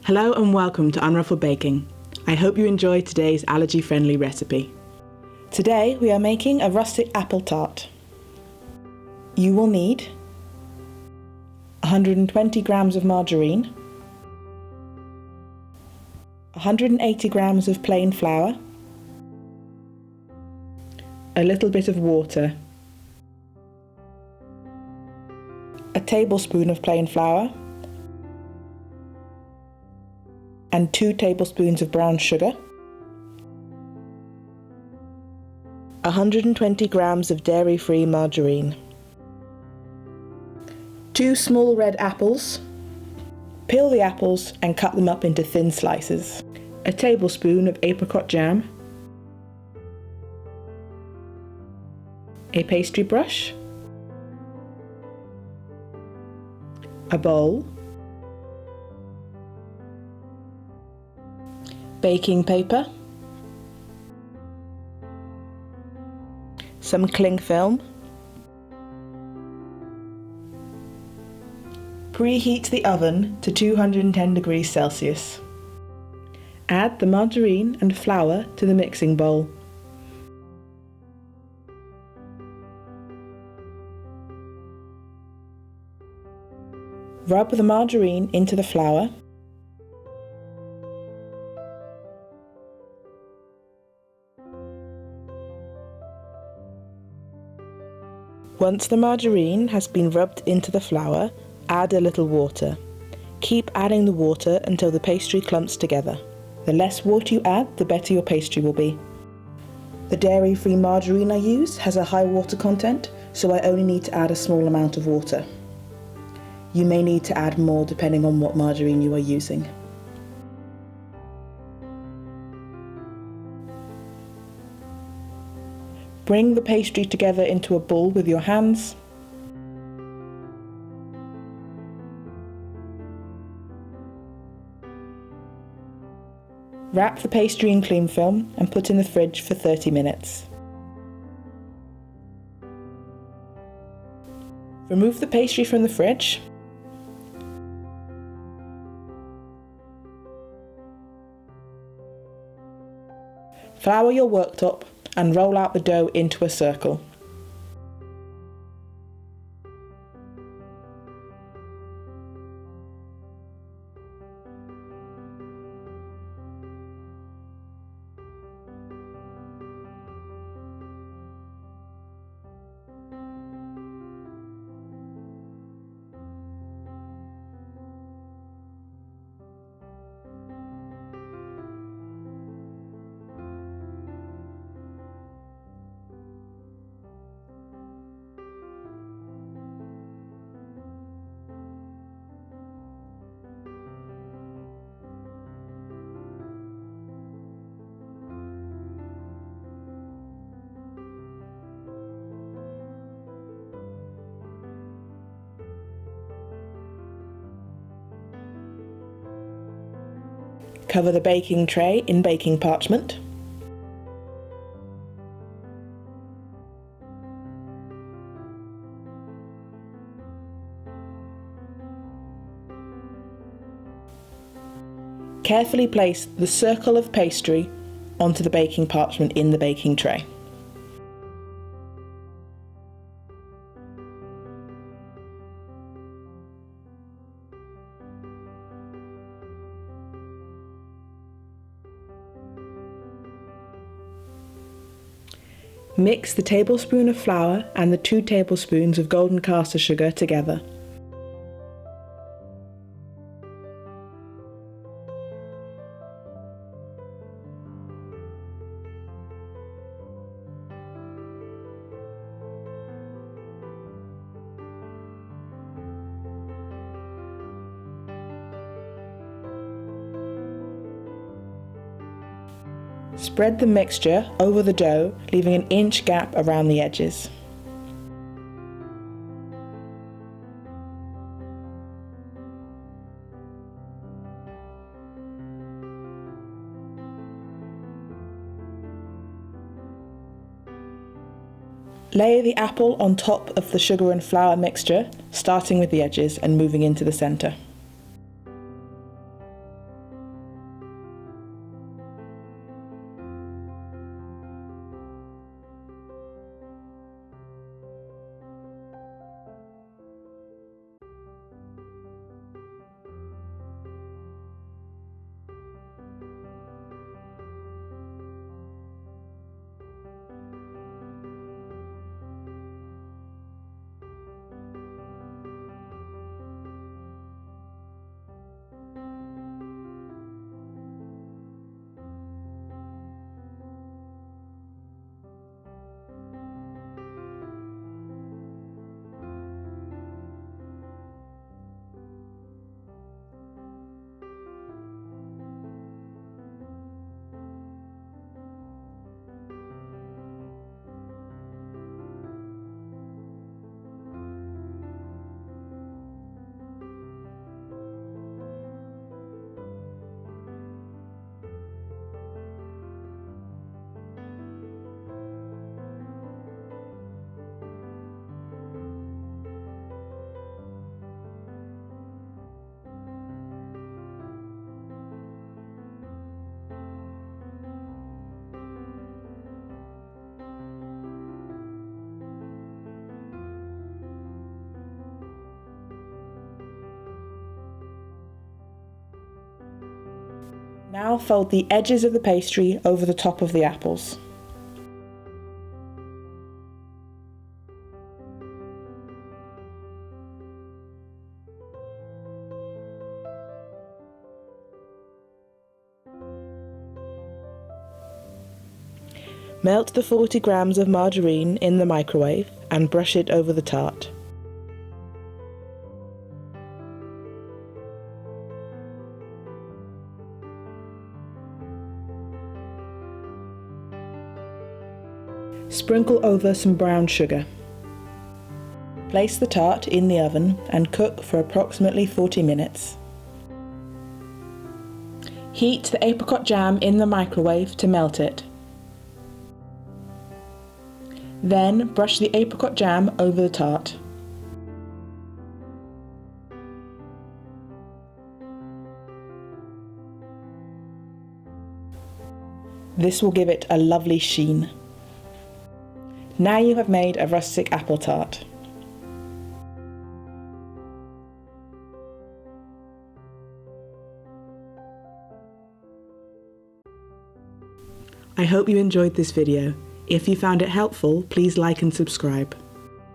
Hello and welcome to Unruffled Baking. I hope you enjoy today's allergy-friendly recipe. Today we are making a rustic apple tart. You will need 120 grams of margarine, 180 grams of plain flour, a little bit of water, a tablespoon of plain flour, and 2 tablespoons of brown sugar, 120 grams of dairy-free margarine, 2 small red apples. Peel the apples and cut them up into thin slices, a tablespoon of apricot jam, a pastry brush, a bowl, baking paper, some cling film. Preheat the oven to 210 degrees Celsius. Add the margarine and flour to the mixing bowl. Rub the margarine into the flour. Once the margarine has been rubbed into the flour, add a little water. Keep adding the water until the pastry clumps together. The less water you add, the better your pastry will be. The dairy-free margarine I use has a high water content, so I only need to add a small amount of water. You may need to add more depending on what margarine you are using. Bring the pastry together into a ball with your hands. Wrap the pastry in cling film and put in the fridge for 30 minutes. Remove the pastry from the fridge. Flour your worktop and roll out the dough into a circle. Cover the baking tray in baking parchment. Carefully place the circle of pastry onto the baking parchment in the baking tray. Mix the tablespoon of flour and the 2 tablespoons of golden castor sugar together. Spread the mixture over the dough, leaving an inch gap around the edges. Lay the apple on top of the sugar and flour mixture, starting with the edges and moving into the centre. Now fold the edges of the pastry over the top of the apples. Melt the 40 grams of margarine in the microwave and brush it over the tart. Sprinkle over some brown sugar. Place the tart in the oven and cook for approximately 40 minutes. Heat the apricot jam in the microwave to melt it. Then brush the apricot jam over the tart. This will give it a lovely sheen. Now you have made a rustic apple tart. I hope you enjoyed this video. If you found it helpful, please like and subscribe.